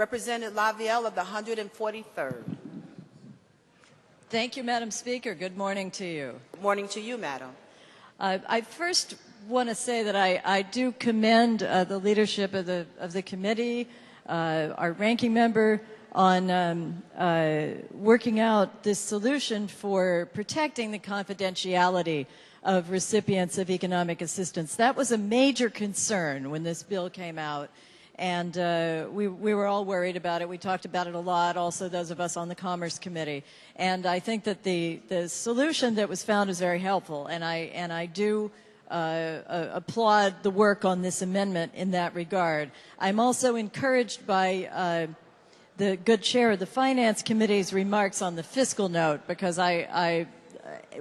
Representative Lavielle of the 143rd. Thank you, Madam Speaker. Good morning to you. Good morning to you, Madam. I first want to say that I do commend the leadership of the committee, our ranking member, on working out this solution for protecting the confidentiality of recipients of economic assistance. That was a major concern when this bill came out. And we were all worried about it. We talked about it a lot, also those of us on the Commerce Committee. And I think that the solution that was found is very helpful. And I do applaud the work on this amendment in that regard. I'm also encouraged by the good chair of the Finance Committee's remarks on the fiscal note, because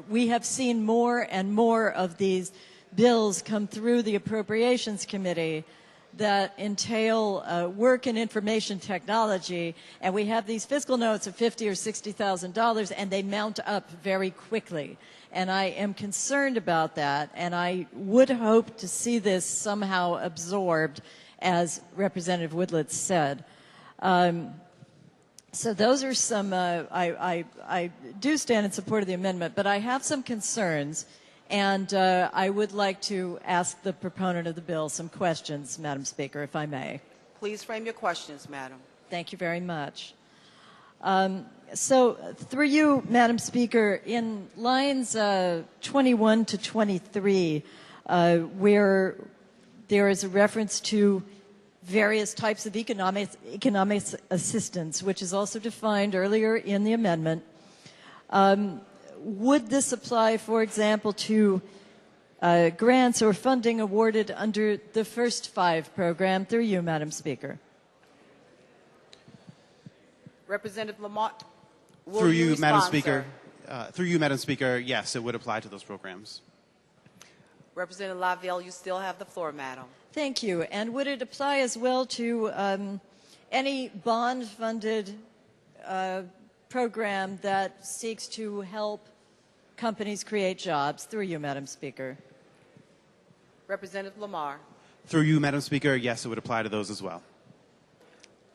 we have seen more and more of these bills come through the Appropriations Committee that entail work in information technology, and we have these fiscal notes of $50,000 or $60,000, and they mount up very quickly. And I am concerned about that, and I would hope to see this somehow absorbed, as Representative Woodlitz said. So those are some, I do stand in support of the amendment, but I have some concerns. And I would like to ask the proponent of the bill some questions, Madam Speaker, if I may. Please frame your questions, Madam. Thank you very much. So through you, Madam Speaker, in lines 21 to 23, where there is a reference to various types of economic assistance, which is also defined earlier in the amendment, would this apply, for example, to grants or funding awarded under the First Five program? Through you, Madam Speaker. Representative Lamont, through you, Madam Speaker. Through you, Madam Speaker, yes, it would apply to those programs. Representative Lavielle, you still have the floor, Madam. Thank you. And would it apply as well to any bond-funded program that seeks to help companies create jobs? Through you, Madam Speaker. Representative Lamar. Through you, Madam Speaker, yes, it would apply to those as well.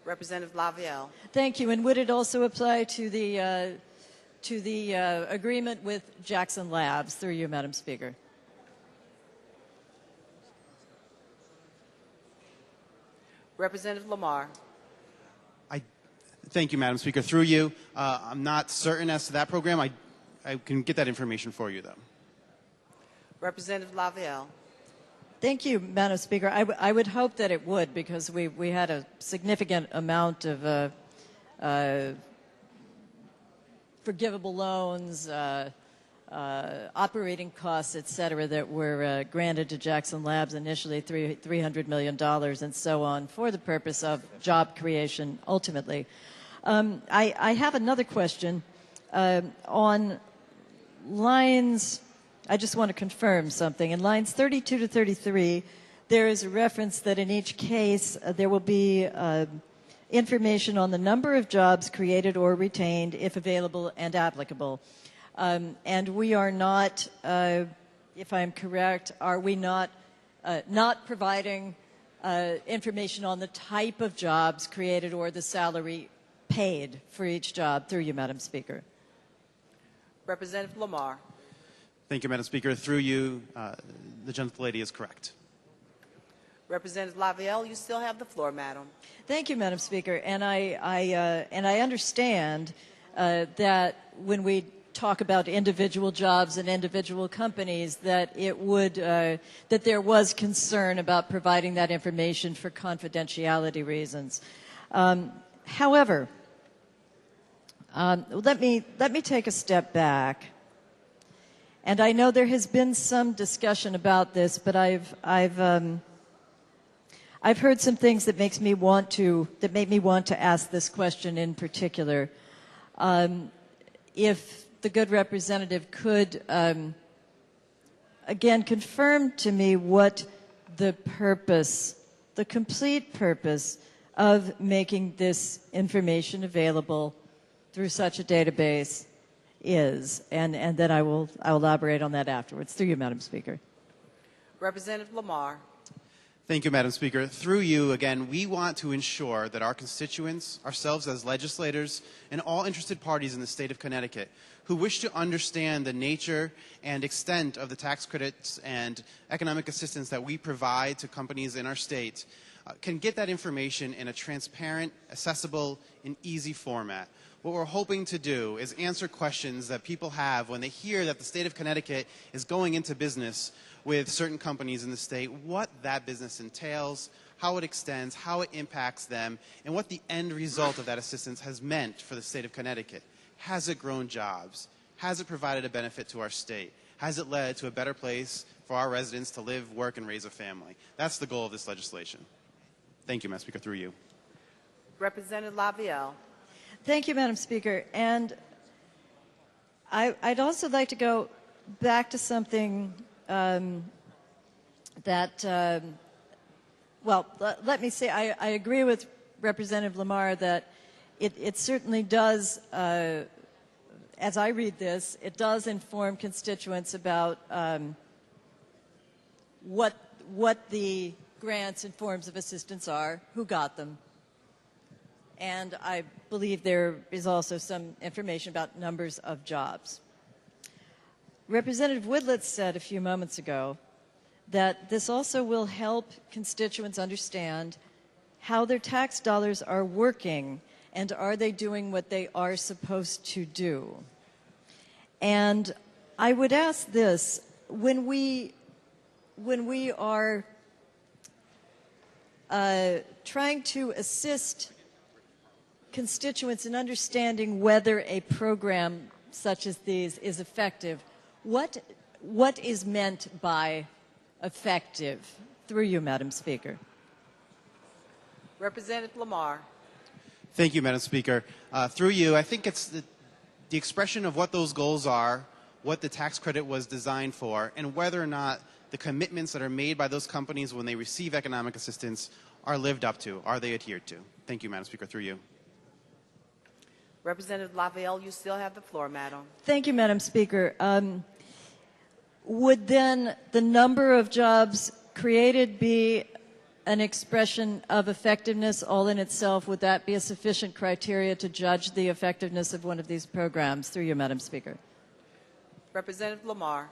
Representative Lavielle. Thank you. And would it also apply to the agreement with Jackson Labs? Through you, Madam Speaker. Representative Lamar. Thank you, Madam Speaker. Through you, I'm not certain as to that program. I can get that information for you, though. Representative Lavielle. Thank you, Madam Speaker. I would hope that it would, because we had a significant amount of forgivable loans, operating costs, et cetera, that were granted to Jackson Labs initially, $300 million and so on, for the purpose of job creation ultimately. I have another question on lines. I just want to confirm something. In lines 32 to 33, there is a reference that in each case there will be information on the number of jobs created or retained, if available and applicable. And we are not, if I'm correct, are we not providing information on the type of jobs created or the salary paid for each job? Through you, Madam Speaker. Representative Lamar. Thank you, Madam Speaker. Through you, the gentlelady is correct. Representative Lavielle, you still have the floor, Madam. Thank you, Madam Speaker. And I understand that when we talk about individual jobs and individual companies, that it would that there was concern about providing that information for confidentiality reasons. However, let me take a step back. And I know there has been some discussion about this, but I've heard some things that make me want to ask this question in particular. If the good representative could again confirm to me what the purpose, the complete purpose of making this information available through such a database is, and then I'll elaborate on that afterwards. Through you, Madam Speaker. Representative Lamar. Thank you, Madam Speaker. Through you, again, we want to ensure that our constituents, ourselves as legislators, and all interested parties in the state of Connecticut who wish to understand the nature and extent of the tax credits and economic assistance that we provide to companies in our state can get that information in a transparent, accessible, and easy format. What we're hoping to do is answer questions that people have when they hear that the state of Connecticut is going into business with certain companies in the state, what that business entails, how it extends, how it impacts them, and what the end result of that assistance has meant for the state of Connecticut. Has it grown jobs? Has it provided a benefit to our state? Has it led to a better place for our residents to live, work, and raise a family? That's the goal of this legislation. Thank you, Madam Speaker. Through you. Representative Lavielle. Thank you, Madam Speaker. And I'd also like to go back to something that, well, let me say I agree with Representative Lamar that it certainly does, as I read this, it does inform constituents about what the grants and forms of assistance are, who got them. And I believe there is also some information about numbers of jobs. Representative Woodlett said a few moments ago that this also will help constituents understand how their tax dollars are working and are they doing what they are supposed to do. And I would ask this, when we are trying to assist constituents in understanding whether a program such as these is effective, what is meant by effective? Through you, Madam Speaker. Representative Lamar. Thank you, Madam Speaker. Through you, I think it's the expression of what those goals are, what the tax credit was designed for, and whether or not the commitments that are made by those companies when they receive economic assistance are lived up to, are they adhered to. Thank you, Madam Speaker. Through you. Representative Lavielle, you still have the floor, madam. Thank you, Madam Speaker. Would then the number of jobs created be an expression of effectiveness all in itself? Would that be a sufficient criteria to judge the effectiveness of one of these programs? Through you, Madam Speaker. Representative Lamar.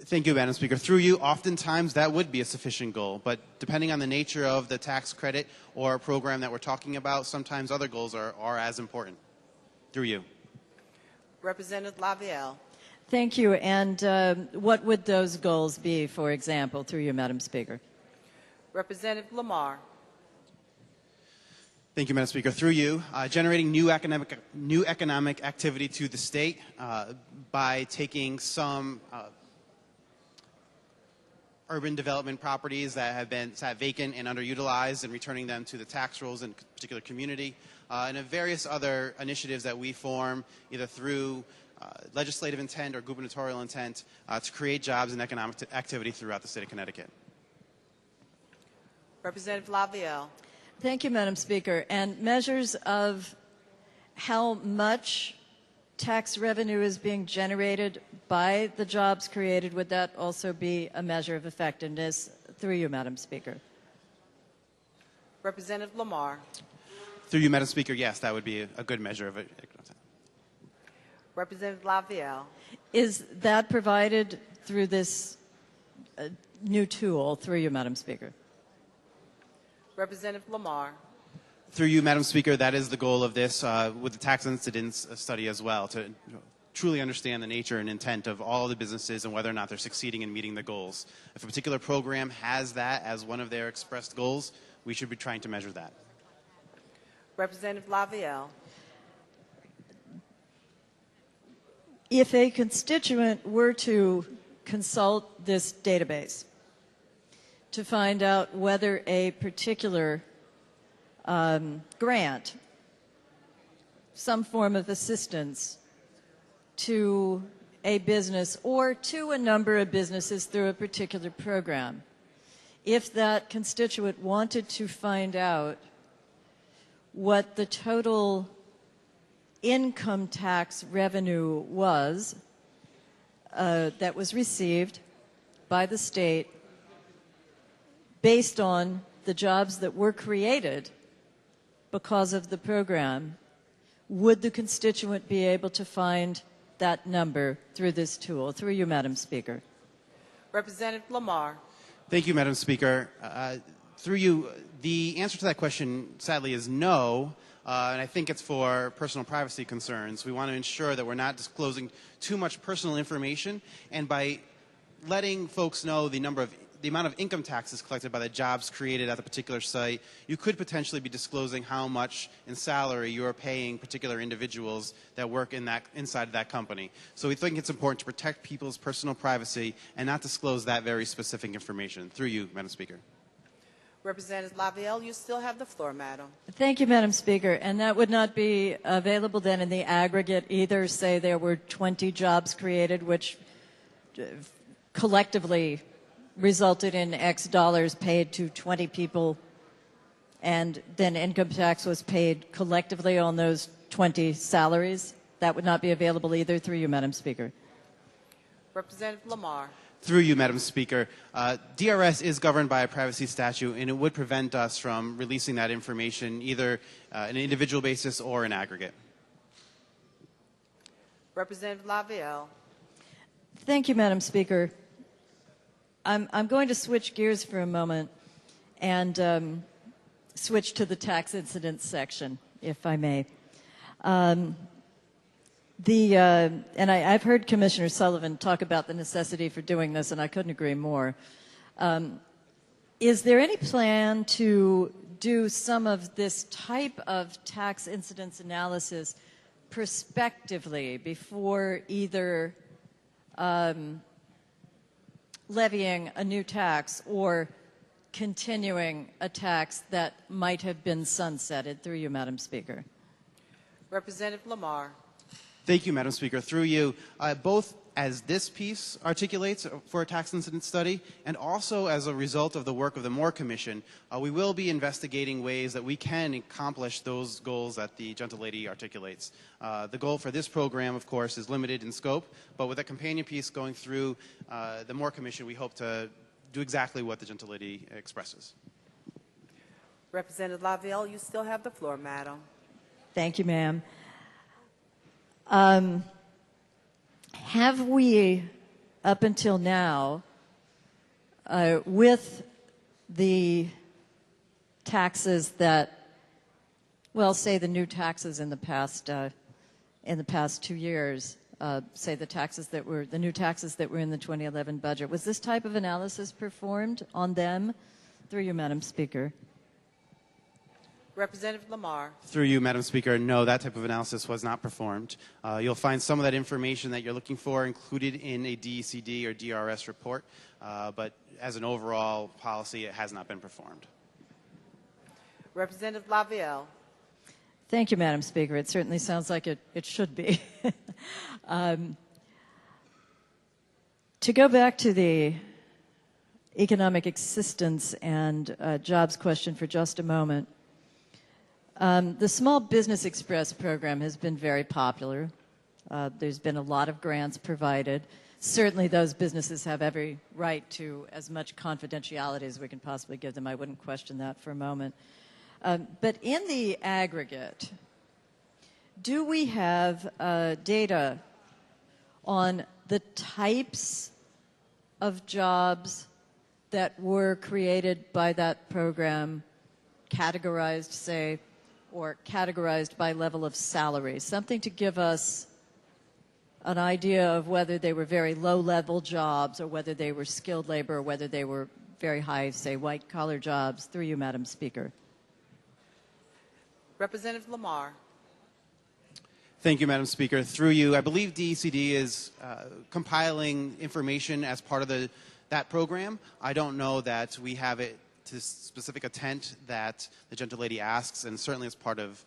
Thank you, Madam Speaker. Through you, oftentimes that would be a sufficient goal, but depending on the nature of the tax credit or program that we're talking about, sometimes other goals are as important. Through you. Representative Lavielle. Thank you. And what would those goals be, for example? Through you, Madam Speaker. Representative Lamar. Thank you, Madam Speaker. Through you, generating new economic activity to the state by taking some urban development properties that have been sat vacant and underutilized and returning them to the tax rolls in a particular community, and various other initiatives that we form either through legislative intent or gubernatorial intent to create jobs and economic activity throughout the state of Connecticut. Representative Lavielle. Thank you, Madam Speaker. And measures of how much tax revenue is being generated by the jobs created, would that also be a measure of effectiveness? Through you, Madam Speaker. Representative Lamar. Through you, Madam Speaker, yes, that would be a good measure of it. Representative Lavielle. Is that provided through this new tool? Through you, Madam Speaker. Representative Lamar. Through you, Madam Speaker, that is the goal of this with the tax incidence study as well, to truly understand the nature and intent of all the businesses and whether or not they're succeeding in meeting the goals. If a particular program has that as one of their expressed goals, we should be trying to measure that. Representative Lavielle. If a constituent were to consult this database to find out whether a particular grant, some form of assistance to a business or to a number of businesses through a particular program, if that constituent wanted to find out what the total income tax revenue was that was received by the state based on the jobs that were created because of the program, would the constituent be able to find that number through this tool? Through you, Madam Speaker. Representative Lamar. Thank you, Madam Speaker. Through you, the answer to that question, sadly, is no. And I think it's for personal privacy concerns. We want to ensure that we're not disclosing too much personal information, and by letting folks know the amount of income taxes collected by the jobs created at the particular site, you could potentially be disclosing how much in salary you are paying particular individuals that work inside of that company. So we think it's important to protect people's personal privacy and not disclose that very specific information. Through you, Madam Speaker. Representative Lavielle, you still have the floor, madam. Thank you, Madam Speaker. And that would not be available then in the aggregate either. Say there were 20 jobs created, which collectively resulted in X dollars paid to 20 people, and then income tax was paid collectively on those 20 salaries. That would not be available either. Through you, Madam Speaker. Representative Lamar. Through you, Madam Speaker. DRS is governed by a privacy statute, and it would prevent us from releasing that information either on an individual basis or in aggregate. Representative Lavielle. Thank you, Madam Speaker. I'm going to switch gears for a moment and switch to the tax incidents section, if I may. I've heard Commissioner Sullivan talk about the necessity for doing this, and I couldn't agree more. Is there any plan to do some of this type of tax incidence analysis prospectively before either levying a new tax or continuing a tax that might have been sunsetted? Through you, Madam Speaker. Representative Lamar. Thank you, Madam Speaker. Through you, both as this piece articulates for a tax incident study and also as a result of the work of the Moore Commission, we will be investigating ways that we can accomplish those goals that the gentlelady articulates. The goal for this program, of course, is limited in scope, but with a companion piece going through the Moore Commission, we hope to do exactly what the gentlelady expresses. Representative Lavielle, you still have the floor, madam. Thank you, ma'am. Have we, up until now, with the taxes that, well, say the new taxes in the past 2 years, say the new taxes that were in the 2011 budget, was this type of analysis performed on them? Through you, Madam Speaker. Representative Lamar. Through you, Madam Speaker, no, that type of analysis was not performed. You'll find some of that information that you're looking for included in a DECD or DRS report, but as an overall policy, it has not been performed. Representative Lavielle. Thank you, Madam Speaker. It certainly sounds like it should be. To go back to the economic assistance and jobs question for just a moment, the Small Business Express program has been very popular. There's been a lot of grants provided. Certainly those businesses have every right to as much confidentiality as we can possibly give them. I wouldn't question that for a moment. But in the aggregate, do we have data on the types of jobs that were created by that program, categorized, say, or categorized by level of salary? Something to give us an idea of whether they were very low-level jobs or whether they were skilled labor or whether they were very high, say, white-collar jobs. Through you, Madam Speaker. Representative Lamar. Thank you, Madam Speaker. Through you, I believe DECD is compiling information as part of that program. I don't know that we have it to specific intent that the gentlelady asks, and certainly as part of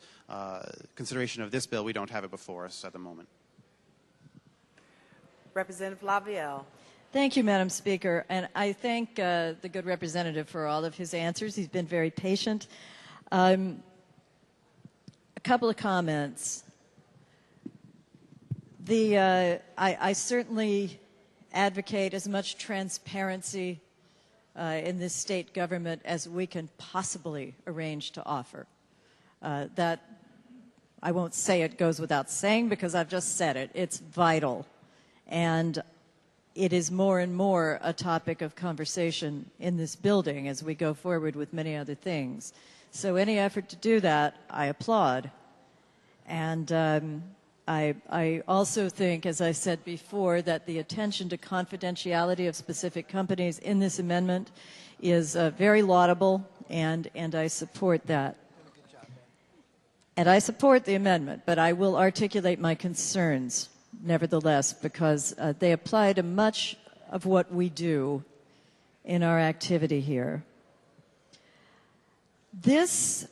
consideration of this bill, we don't have it before us at the moment. Representative Lavielle. Thank you, Madam Speaker. And I thank the good representative for all of his answers. He's been very patient. A couple of comments. I certainly advocate as much transparency in this state government as we can possibly arrange to offer. That, I won't say it goes without saying because I've just said it. It's vital. And it is more and more a topic of conversation in this building as we go forward with many other things. So any effort to do that, I applaud. And I also think, as I said before, that the attention to confidentiality of specific companies in this amendment is very laudable, and I support that. And I support the amendment, but I will articulate my concerns, nevertheless, because they apply to much of what we do in our activity here. This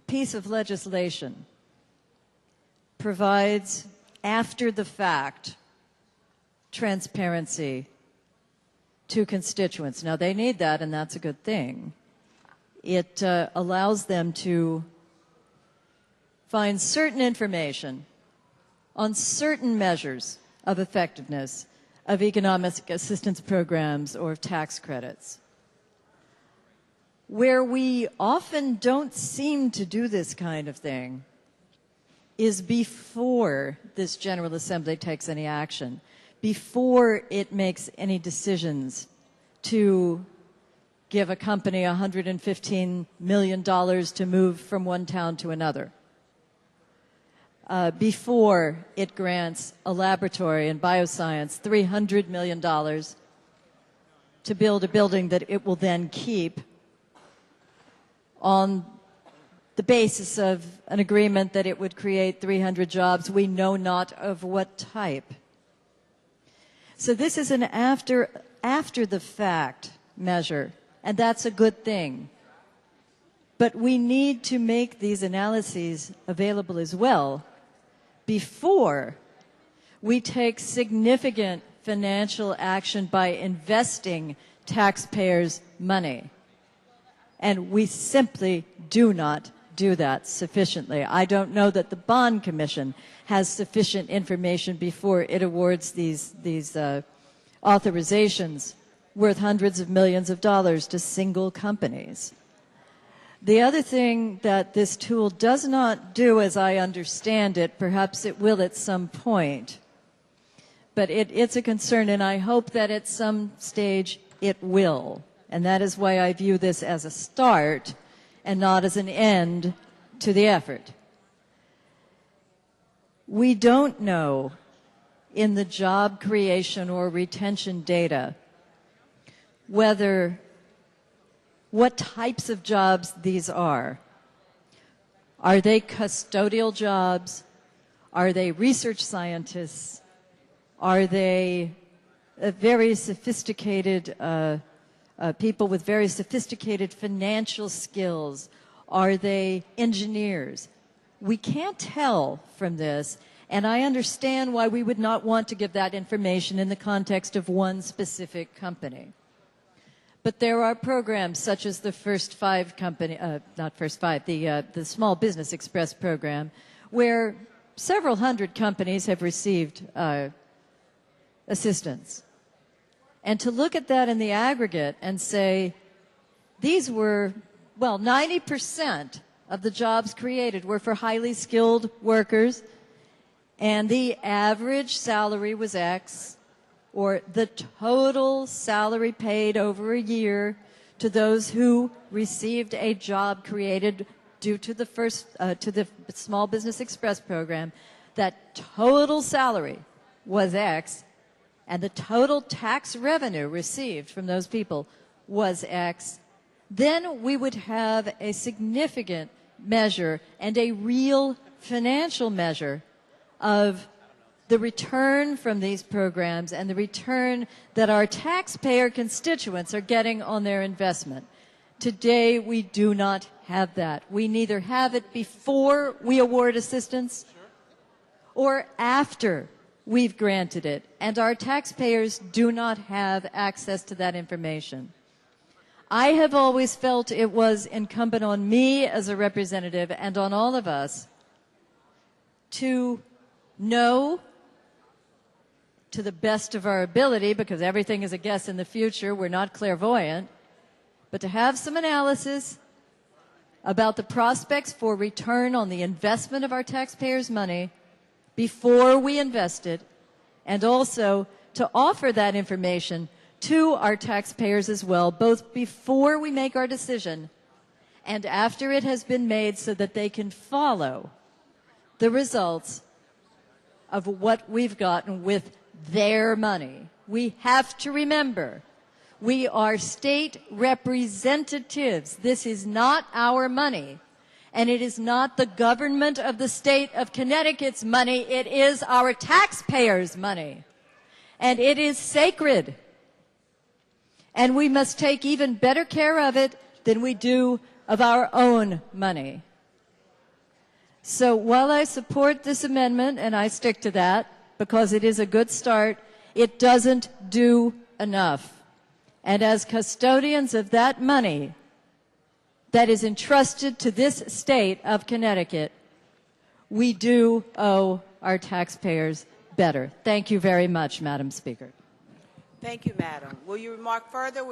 piece of legislation provides after-the-fact transparency to constituents. Now, they need that, and that's a good thing. It allows them to find certain information on certain measures of effectiveness of economic assistance programs or of tax credits. Where we often don't seem to do this kind of thing is before this General Assembly takes any action, before it makes any decisions to give a company $115 million to move from one town to another, before it grants a laboratory in bioscience $300 million to build a building that it will then keep on the basis of an agreement that it would create 300 jobs, we know not of what type. So this is an after-the-fact measure, and that's a good thing. But we need to make these analyses available as well before we take significant financial action by investing taxpayers' money. And we simply do not do that sufficiently. I don't know that the Bond Commission has sufficient information before it awards these authorizations worth hundreds of millions of dollars to single companies. The other thing that this tool does not do, as I understand it, perhaps it will at some point, but it's a concern, and I hope that at some stage it will. And that is why I view this as a start and not as an end to the effort. We don't know in the job creation or retention data what types of jobs these are. Are they custodial jobs? Are they research scientists? Are they very sophisticated people with very sophisticated financial skills? Are they engineers? We can't tell from this, and I understand why we would not want to give that information in the context of one specific company. But there are programs such as the First Five company, not First Five, the Small Business Express program, where several hundred companies have received assistance. And to look at that in the aggregate and say, these were, well, 90% of the jobs created were for highly skilled workers, and the average salary was X, or the total salary paid over a year to those who received a job created due to the Small Business Express program, that total salary was X, and the total tax revenue received from those people was X, then we would have a significant measure and a real financial measure of the return from these programs and the return that our taxpayer constituents are getting on their investment. Today, we do not have that. We neither have it before we award assistance or after we've granted it, and our taxpayers do not have access to that information. I have always felt it was incumbent on me as a representative and on all of us to know to the best of our ability, because everything is a guess in the future, we're not clairvoyant, but to have some analysis about the prospects for return on the investment of our taxpayers' money before we invest it, and also to offer that information to our taxpayers as well, both before we make our decision and after it has been made, so that they can follow the results of what we've gotten with their money. We have to remember, we are state representatives. This is not our money, and it is not the government of the state of Connecticut's money. It is our taxpayers' money, and it is sacred. And we must take even better care of it than we do of our own money. So while I support this amendment, and I stick to that because it is a good start, it doesn't do enough. And as custodians of that money that is entrusted to this state of Connecticut, we do owe our taxpayers better. Thank you very much, Madam Speaker. Thank you, Madam. Will you remark further?